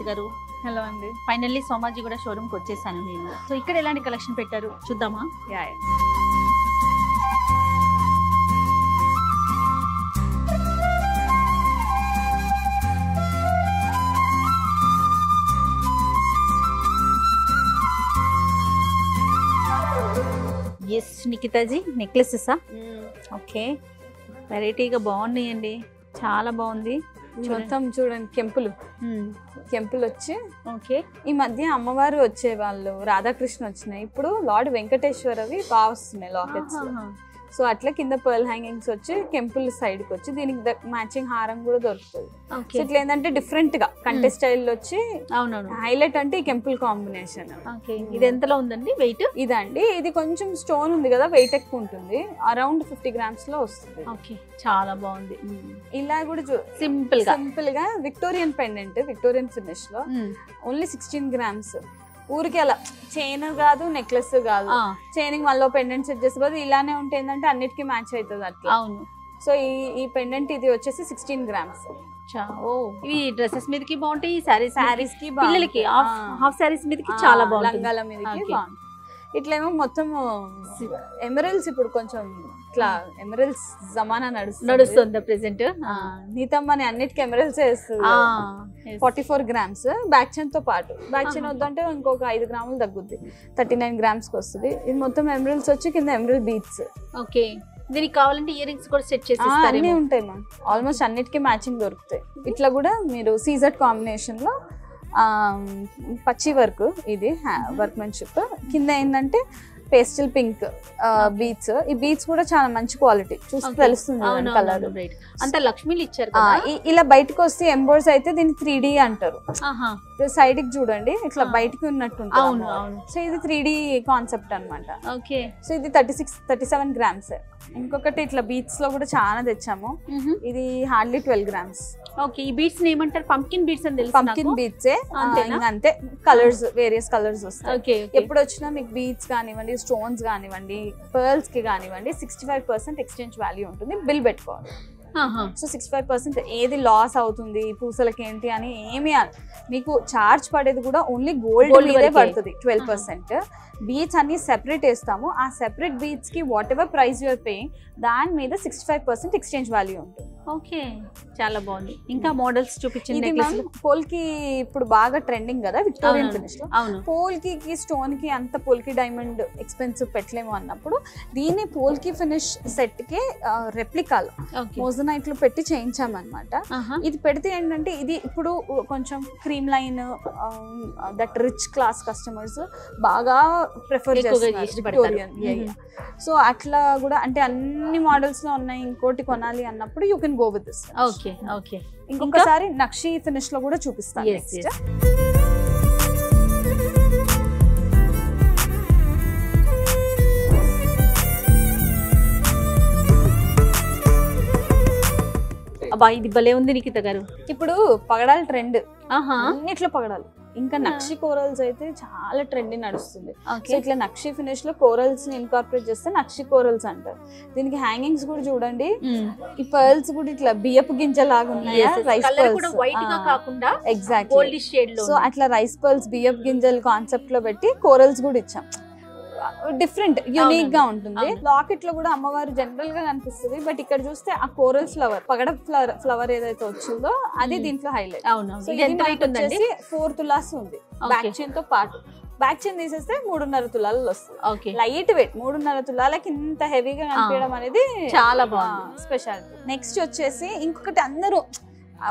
గారు. హలో అండి. ఫైనల్లీ సోమాజీ కూడా షోరూమ్ కి వచ్చేసాను నేను. సో ఇక్కడ ఎలాంటి కలెక్షన్ పెట్టారు చూద్దామా? యా ఎస్ నిఖితాజీ నెక్లెసెసా? ఓకే, వెరైటీగా బాగున్నాయండి, చాలా బాగుంది. మొత్తం చూడండి కెంపులు వచ్చి ఓకే. ఈ మధ్య అమ్మవారు వచ్చేవాళ్ళు రాధాకృష్ణ వచ్చినాయి, ఇప్పుడు లార్డ్ వెంకటేశ్వరవి బాగా వస్తున్నాయి లాకెట్స్. సో అట్లా కింద పర్ల్ హ్యాంగింగ్స్ వచ్చి కెంపుల్ సైడ్ కి వచ్చి దీనికి మ్యాచింగ్ హారం కూడా దొరుకుతుంది. సో ఇట్లా ఏంటంటే డిఫరెంట్ గా కంటె స్టైల్ వచ్చి హైలైట్ అంటే ఈ కెంపుల్ కాంబినేషన్. ఇది ఎంతలో ఉందండి వెయిట్? ఇదండి, ఇది కొంచెం స్టోన్ ఉంది కదా, వెయిట్ ఎక్కువ ఉంటుంది, అరౌండ్ 50 grams లో వస్తుంది. ఓకే, చాలా బాగుంది. ఇలా కూడా సింపుల్ గా విక్టోరియన్ పెండెంట్, విక్టోరియన్ ఫినిష్ లో ఓన్లీ 16 grams. ఊరికి అలా చైన్ కాదు, నెక్లెస్ కాదు, చైన్ మళ్ళీ పెండెంట్ సెట్ చేసే బదులు ఇలానే ఉంటే ఏంటంటే అన్నిటికీ మ్యాచ్ అవుతుంది అట్లా. అవును. సో ఈ పెండెంట్ ఇది వచ్చేసి 16 grams. ఇవి డ్రెస్సెస్ మీదకి బాగుంటాయి, సారీస్ కి, పిల్లలకి హాఫ్ సారీస్ మీదకి చాలా బాగుంటుంది, లంగాల మీదకి బాగుంటుంది. ఇట్లేమో మొత్తం ఎమరల్స్, ఇప్పుడు కొంచెం ఇట్లా ఎమరల్స్ జమానా నడుస్తుంది ప్రెసెంట్. నీతమ్మని అన్నిటికీ ఎమరల్స్ వేస్తుంది. 44 grams బ్యాక్ చైన్ తో పాటు. బ్యాక్ చైన్ వద్దంటే ఇంకొక 5 grams తగ్గుద్ది, 39 grams కి వస్తుంది. ఇది మొత్తం ఎమరల్స్ వచ్చి కింద ఎమరల్ బీట్స్. ఓకే, దీనికి కావాలంటే ఇయర్ రింగ్స్ కూడా సెట్ చేసి అన్నీ ఉంటాయి మా, ఆల్మోస్ట్ అన్నిటికీ మ్యాచింగ్ దొరుకుతాయి. ఇట్లా కూడా మీరు సీజెడ్ కాంబినేషన్ లో పచ్చి వర్క్, ఇది వర్క్మెన్షిప్. కింద ఏంటంటే పేస్టల్ పింక్ బీట్స్. ఈ బీట్స్ కూడా చాలా మంచి క్వాలిటీ, చూసి తెలుస్తుంది కలర్. అంత లక్ష్మీలు ఇచ్చారు. ఇలా బయటకు వస్తే ఎంబోర్స్ అయితే దీన్ని 3D అంటారు. సైడ్ కి చూడండి ఇట్లా బయటకి ఉన్నట్టు. సో ఇది 3D కాన్సెప్ట్ అనమాట. ఓకే, సో ఇది 37 grams. ఇంకొకటి ఇట్లా బీట్స్ లో కూడా చాలా తెచ్చాము, ఇది హార్డ్లీ 12 grams. ఓకే, ఈ బీట్స్ ఏమంటారు? పంకిన్ బీట్స్ అని తెలుసు. పంకిన్ బీట్స్ అంతే, కలర్స్ వేరియస్ కలర్స్ వస్తాయి. ఎప్పుడు వచ్చినా మీకు బీట్స్ కానివ్వండి, స్టోన్స్ కానివ్వండి, పర్ల్స్ కి కానివ్వండి 65% ఎక్స్చేంజ్ వాల్యూ ఉంటుంది. బిల్ పెట్టుకోవాలి. సో 65% ఏది లాస్ అవుతుంది పూసలకి ఏంటి అని ఏమి మీకు చార్జ్ పడేది కూడా ఓన్లీ గోల్డ్ మీదే పడుతుంది 12%. బీట్స్ అన్ని సెపరేట్ వేస్తాము, ఆ సెపరేట్ బీట్స్ కి whatever price you're paying దాని మీద 65% ఎక్స్చేంజ్ వాల్యూ ఉంటుంది. ఓకే, చాలా బాగుంది. ఇంకా మోడల్స్ చూపించండి. పోల్కి ఇప్పుడు బాగా ట్రెండింగ్ కదా విక్టోరియన్ ఫినిష్ లో. పోల్కి స్టోన్ కి అంత పోల్కి డైమండ్ ఎక్స్పెన్సివ్ పెట్టలేము అన్నప్పుడు దీన్ని పోల్కి ఫినిష్ సెట్ కి రెప్లికాలు మోజనైట్ లో పెట్టి చేయించామన్నమాట. ఇది పెడితే ఏంటంటే ఇది ఇప్పుడు కొంచెం cream line that rich class customers బాగా ప్రిఫర్ చేస్తున్నారు విక్టోరియన్. సో అట్లా కూడా అంటే అన్ని మోడల్స్ లో ఉన్నాయి, ఇంకోటి కొనాలి అన్నప్పుడు you can go with this. Okay okay, ఇంకొకసారి నక్షి ఫినిష్ లో కూడా చూపిస్తాను నెక్స్ట్. అబ్బా ఇది భలే ఉంది నిఖిత గారు. ఇప్పుడు పగడాల ట్రెండ్, అన్నిట్లో పగడాలు. ఇంకా నక్షి కోరల్స్ అయితే చాలా ట్రెండింగ్ నడుస్తుంది. సో ఇట్లా నక్షి ఫినిష్ లో కోరల్స్ ని ఇన్కార్పొరేట్ చేస్తే నక్షి కోరల్స్ అంటారు. దీనికి హ్యాంగింగ్స్ కూడా చూడండి, ఈ పర్ల్స్ కూడా ఇట్లా బియ్యపు గింజ లాగా ఉన్నాయి, రైస్ పర్ల్స్. ఎగ్జాక్ట్లీ. సో అట్లా రైస్ పర్ల్స్ బియ్యపు గింజలు కాన్సెప్ట్ లో పెట్టి కోరల్స్ కూడా ఇచ్చాం. డిఫరెంట్ యూనిక్ గా ఉంటుంది. లాకెట్ లో కూడా అమ్మవారు జనరల్ గా కనిపిస్తుంది, బట్ ఇక్కడ చూస్తే ఆ కోరల్ ఫ్లవర్, పగడ ఫ్లవర్ ఏదైతే వచ్చిందో అది దీంట్లో హైలైట్. 4 తులాస్ ఉంది బ్యాక్ చైన్ తో పాటు. బ్యాక్ చైన్ తీసేస్తే 3.5 తులాలు వస్తుంది. లైట్ వెయిట్ 3.5 తులాలకి ఇంత హెవీగా కనిపించడం అనేది చాలా బాగుంది, స్పెషాలిటీ. నెక్స్ట్ వచ్చేసి ఇంకొకటి, అందరూ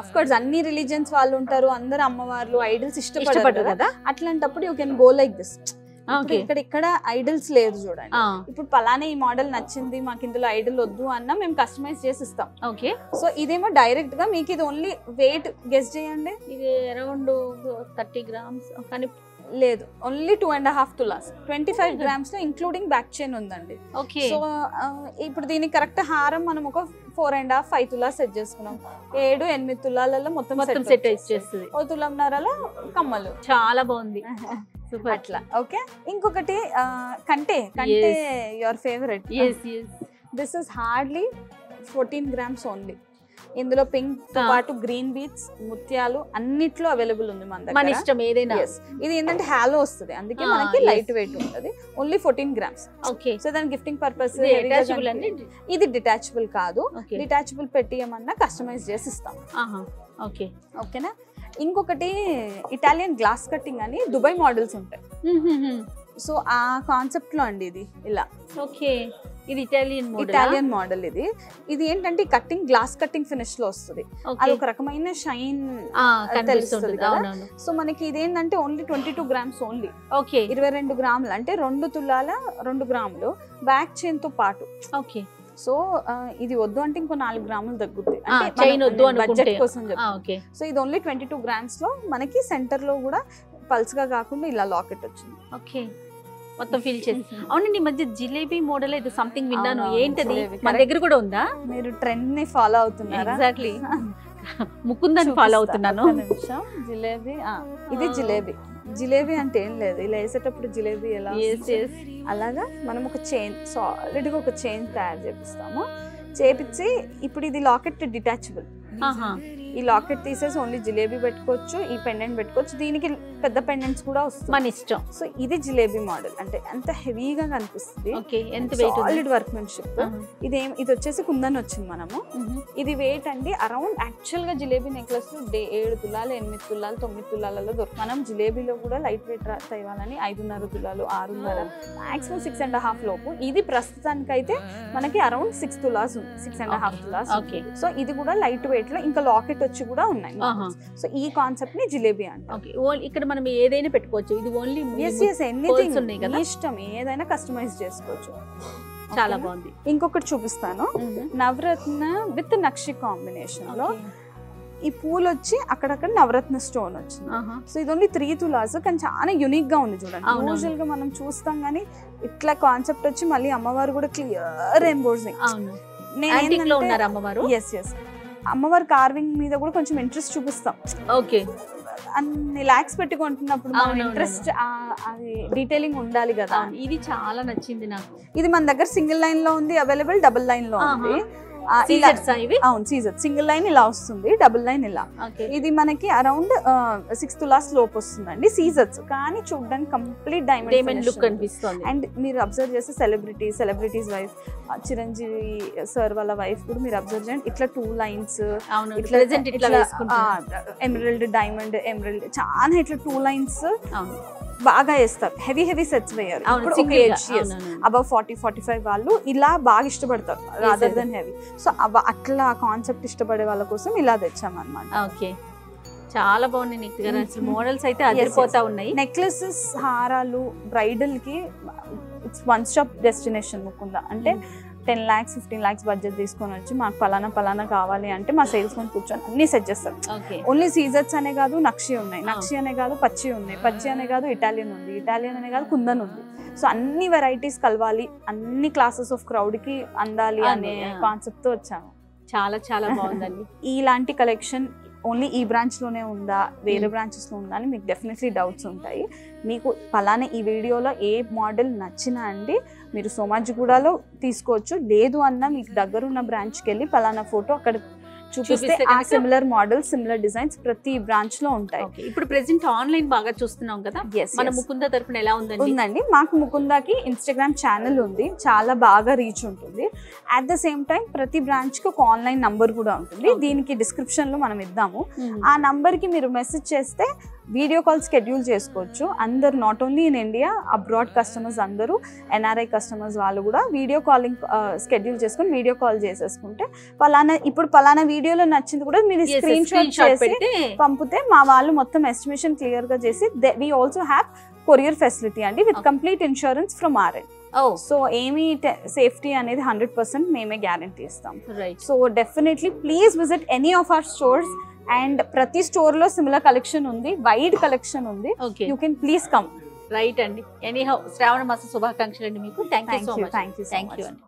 అఫ్ కోర్స్ అన్ని రిలీజియన్స్ వాళ్ళు ఉంటారు, అందరు అమ్మవార్లు ఐడల్స్ ఇష్టపడతారు కదా, అట్లాంటప్పుడు you can go like this. ఇక్కడ ఐడల్స్ లేదు చూడండి. ఇప్పుడు పలానా ఈ మోడల్ నచ్చింది, మాకు ఇందులో ఐడల్ వద్దు అన్న మేము కస్టమైజ్ చేసి ఇస్తాం. ఓకే, సో ఇదేమో డైరెక్ట్ గా మీకు ఇది ఓన్లీ వెయిట్ గెస్ చేయండి. ఇది అరౌండ్ 30 grams కానీ లేదు, ఓన్లీ 2.5 తులాస్ 25 grams లో ఇంక్లూడింగ్ బ్యాక్ చైన్ ఉందండి. సో ఇప్పుడు దీనికి కరెక్ట్ హారం మనం ఒక 4.5-5 తులాస్ సెట్ చేసుకున్నాం. 7-8 తులాలలో మొత్తం సెట్ చేస్తుంది. 1 తులంన్నరలో కమ్మలు. చాలా బాగుంది అట్లా. ఓకే, ఇంకొకటి కంటే your favourite. This is hardly 14 grams only. ఇందులో పింక్ తో పాటు గ్రీన్ బీట్స్, ముత్యాలు అన్నిట్లో అవైలబుల్ ఉంది మన మన దగ్గర. ఇష్టం ఏదైనా. ఇది ఏంటంటే హాలో వస్తుంది, అందుకే మనకి లైట్ వెయిట్ ఉంటుంది. Only 14 grams. ఓకే. సో దాని గిఫ్టింగ్ పర్పస్. అటాచబుల్ అండి. ఇది డిటాచబుల్ కాదు, డిటాచబుల్ పెట్టియమన్నా కస్టమైజ్ చేసి ఇస్తాం. ఓకే. ఓకేనా. ఇంకొకటి ఇటాలియన్ గ్లాస్ కట్టింగ్ అని దుబాయ్ మోడల్స్ ఉంటాయి. సో ఆ కాన్సెప్ట్ లో అండి ఇది ఇలా. ఓకే. ఇది ఇటాలియన్ మోడల్. ఇది ఏంటంటే కట్టింగ్ గ్లాస్ కట్టింగ్ ఫినిష్ లో వస్తుంది. అది ఒక రకమైన షైన్ తెలుస్తుంది కదా. సో మనకి ఇదేంటంటే ఓన్లీ 22 గ్రామ్స్ ఓన్లీ. ఓకే. 22 గ్రాములు అంటే 2 తులాల 2 గ్రాములు బ్యాక్ చైన్ తో పాటు. ఓకే. సో ఇది వద్దు అంటే ఇంకో 4 గ్రాములు తగ్గుద్ది, బడ్జెట్ కోసం చెప్పి. సో ఇది ఓన్లీ 22 గ్రామ్స్ లో మనకి సెంటర్ లో కూడా పల్స్ గా కాకుండా ఇలా లాకెట్ వచ్చింది. ఓకే. మొత్తం ఫీల్ చేసి. అవునండి, ఈ మధ్య జిలేబీ మోడల్ ఏదో సంథింగ్ విన్నాను, ఏంటది? మన దగ్గర కూడా ఉందా? మీరు ట్రెండ్ ని ఫాలో అవుతున్నారా? ఎగ్జాక్ట్లీ. ముకుందని ఫాలో అవుతున్నాను. జిలేబీ. ఇది జిలేబీ. జిలేబీ అంటే ఏం లేదు, ఇలా వేసేటప్పుడు జిలేబీ ఎలా అలాగా మనం ఒక చైన్ సాలిడ్ గా ఒక చైన్ తయారు చేపిస్తాము. చేపించి ఇప్పుడు ఇది లాకెట్ డిటాచబుల్. ఈ లాకెట్ తీసేసి ఓన్లీ జిలేబీ పెట్టుకోవచ్చు, ఈ పెండెంట్ పెట్టుకోవచ్చు. దీనికి పెద్ద పెండెంట్స్ కూడా వస్తుంది, మన ఇష్టం. సో ఇది జిలేబీ మోడల్. అంటే ఎంత హెవీగా కనిపిస్తుంది, సాలిడ్ వర్క్మెన్షిప్. ఇది వచ్చేసి కుందన్ వచ్చింది మనము. ఇది వెయిట్ అండి అరౌండ్ యాక్చువల్ గా జిలేబీ నెక్లెస్ 7 తులాలు, 8 తులాలు, 9 తులాలలో దొరుకుతుంది. మనం జిలేబీలో కూడా లైట్ వెయిట్ తేవాలని 5.5 తులాలు, 6.5, మాక్సిమం 6.5 లోపు. ఇది ప్రస్తుతానికైతే మనకి అరౌండ్ 6 తులాస్ ఉంది, 6.5 తులాస్. సో ఇది కూడా లైట్ వెయిట్ లో ఇంకా లాకెట్ వచ్చి కూడా ఉన్నాయి. సో ఈ కాన్సెప్ట్ ని జిలేబీ అంటాం. ఇక్కడ మనం ఏదైనా పెట్టుకోవచ్చు. ఇది ఓన్లీ ఎనీథింగ్ ఇష్టం ఏదైనా కస్టమైజ్ చేసుకోవచ్చు. చాలా బాగుంది. ఇంకొకటి చూపిస్తాను, నవరత్న విత్ నక్షి కాంబినేషన్ లో. ఈ పూలు వచ్చి అక్కడక్కడ నవరత్న స్టోన్ వచ్చింది. సో ఇది ఓన్లీ 3 తులాస్, కానీ చాలా యునిక్ గా ఉంది చూడండి. యూజువల్ గా మనం చూస్తాం గానీ ఇట్లా కాన్సెప్ట్ వచ్చి మళ్ళీ అమ్మవారు కూడా క్లియర్ ఎంబోర్సింగ్. అమ్మవారి కార్వింగ్ మీద కూడా కొంచెం ఇంట్రెస్ట్ చూపిస్తాం. ఓకే. అన్ని లాక్స్ పెట్టుకుంటున్నప్పుడు మన ఇంట్రెస్ట్ అది డీటెయిలింగ్ ఉండాలి కదా. ఇది చాలా నచ్చింది నాకు. ఇది మన దగ్గర సింగిల్ లైన్ లో ఉంది, అవైలబుల్ డబుల్ లైన్ లో ఉంది. అవును, సీజర్ సింగిల్ లైన్ ఇలా వస్తుంది, డబుల్ లైన్ ఇలా. ఇది మనకి అరౌండ్ 6 తులాస్ లోపు వస్తుందండి సీజర్స్, కానీ చూడడానికి కంప్లీట్ డైమండ్ లుక్ అనిపిస్తుంది. అండ్ మీరు అబ్జర్వ్ చేస్తే సెలబ్రిటీస్ వైఫ్ చిరంజీవి సార్ వాళ్ళ వైఫ్ కూడా మీరు అబ్జర్వ్ చేయండి, ఇట్లా 2 లైన్స్ ఎమరల్డ్, డైమండ్, ఎమరల్డ్ చాలా ఇట్లా 2 లైన్స్ బాగా వేస్తారు. హెవీ సెట్స్ వేయాలి. అబౌవ్ 40-45 వాళ్ళు ఇలా బాగా ఇష్టపడతారు రాదర్ దెన్ హెవీ. సో అట్లా కాన్సెప్ట్ ఇష్టపడే వాళ్ళ కోసం ఇలా తెచ్చాం అన్నమాట. ఓకే, చాలా బాగున్నాయి నిక్తి గారు. అసలు మోడల్స్ అయితే అదిరిపోతా ఉన్నాయి. నెక్లెసెస్, హారాలు బ్రైడల్ కి it's one stop destination Mukunda. అంటే 10 lakhs 15 lakhs బడ్జెట్ తీసుకొని వచ్చి మాకు పలానా కావాలి అంటే మా సేల్స్ మెన్ కూర్చొని అన్ని సెట్ చేస్తారు. ఓన్లీ సీజర్స్ అనే కాదు, నక్షి ఉన్నాయి, నక్షి అనే కాదు పచ్చి ఉన్నాయి, పచ్చి అనే కాదు ఇటాలియన్ ఉంది, ఇటాలియన్ అనే కాదు కుందన్ ఉంది. సో అన్ని వెరైటీస్ కలవాలి, అన్ని క్లాసెస్ ఆఫ్ క్రౌడ్ కి అందాలి అనే కాన్సెప్ట్ తో వచ్చాము. చాలా చాలా బాగుందండి. ఇలాంటి కలెక్షన్ ఓన్లీ ఈ బ్రాంచ్ లోనే ఉందా, వేరే బ్రాంచెస్ లో ఉందా అని మీకు డెఫినెట్లీ డౌట్స్ ఉంటాయి. మీకు పలానా ఈ వీడియోలో ఏ మోడల్ నచ్చినా అండి మీరు సోమాజిగూడలో తీసుకోవచ్చు. లేదు అన్న మీకు దగ్గరున్న బ్రాంచ్కి వెళ్ళి పలానా ఫోటో అక్కడ చూపిస్తే ఆ సిమిలర్ మోడల్స్, సిమిలర్ డిజైన్స్ ప్రతి బ్రాంచ్ లో ఉంటాయి. ఇప్పుడు ప్రెసెంట్ ఆన్లైన్ బాగా చూస్తున్నాం కదా, మన ముకుంద తరపున ఎలా ఉందండి? మాకు ముకుందాకి ఇన్స్టాగ్రామ్ ఛానల్ ఉంది, చాలా బాగా రీచ్ ఉంటుంది. అట్ ద సేమ్ టైం ప్రతి బ్రాంచ్ కి ఒక ఆన్లైన్ నంబర్ కూడా ఉంటుంది, దీనికి డిస్క్రిప్షన్ లో మనం ఇద్దాము. ఆ నంబర్ కి మీరు మెసేజ్ చేస్తే వీడియో కాల్ షెడ్యూల్ చేసుకోవచ్చు. అందరు not only in India, abroad customers అందరూ, ఎన్ఆర్ఐ కస్టమర్స్ వాళ్ళు కూడా వీడియో కాలింగ్ షెడ్యూల్ చేసుకుని వీడియో కాల్ చేసేసుకుంటే ఇప్పుడు పలానా వీడియోలో నచ్చింది కూడా మీరు స్క్రీన్ షాట్ చేసి పంపితే మా వాళ్ళు మొత్తం ఎస్టిమేషన్ క్లియర్ గా చేసి we also have courier facility అండి with complete insurance from our end. So ఏమీ సేఫ్టీ అనేది 100% మేమే గ్యారంటీ ఇస్తాం. So definitely please visit any of our stores. And ప్రతి స్టోర్ లో సిమిలర్ కలెక్షన్ ఉంది, వైడ్ కలెక్షన్ ఉంది. You can please come. Right అండి. ఎనీహౌ శ్రావణ మాస శుభాకాంక్షలు అండి మీకు. Thank you so much. Thank you అండి.